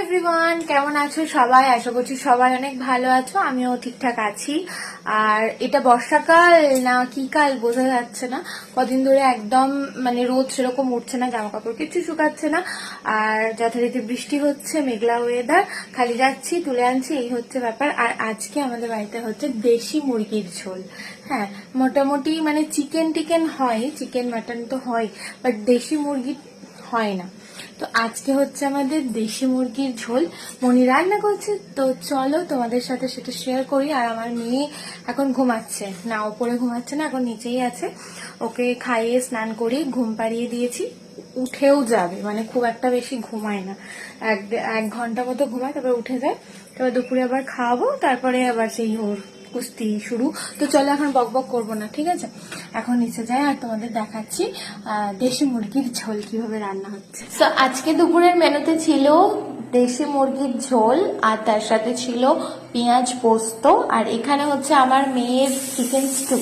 Everyone, কেমন আছো সবাই? আশা করছি সবাই অনেক ভালো আছো, আমিও ঠিকঠাক আছি। আর এটা বর্ষাকাল না কি কাল বোঝা যাচ্ছে না, কদিন ধরে একদম মানে রোদ সেরকম উঠছে না, জামা কাপড় কিছু শুকাচ্ছে না, আর যথারীতি বৃষ্টি হচ্ছে, মেঘলা ওয়েদার, খালি যাচ্ছি তুলে আনছি, এই হচ্ছে ব্যাপার। আর আজকে আমাদের বাড়িতে হচ্ছে দেশি মুরগির ঝোল। হ্যাঁ, মোটামুটি মানে চিকেন হয়, চিকেন মাটন তো হয়, বাট দেশি মুরগি হয় না। তো আজকে হচ্ছে আমাদের দেশি মুরগির ঝোল, মনি রান্না করছে, তো চলো তোমাদের সাথে সেটা শেয়ার করি। আর আমার মেয়ে এখন ঘুমাচ্ছে না, ওপরে ঘুমাচ্ছে না, এখন নিচেই আছে। ওকে খাইয়ে স্নান করে ঘুম পাড়িয়ে দিয়েছি, উঠেও যাবে, মানে খুব একটা বেশি ঘুমায় না, এক ঘন্টা মতো ঘুমায়, তারপর উঠে যায়। তারপর দুপুরে আবার খাওয়াবো, তারপরে আবার সেই ওর কুস্তি শুরু। তো চলো এখন বকবক করবো না, ঠিক আছে? এখন নিচে যাই আর তোমাদের দেখাচ্ছি দেশি মুরগির ঝোল কিভাবে রান্না হচ্ছে। তো আজকে দুপুরের মেনুতে ছিল দেশি মুরগির ঝোল, আর তার সাথে ছিল পেঁয়াজ পোস্ত, আর এখানে হচ্ছে আমার মেয়ের চিকেন স্টু।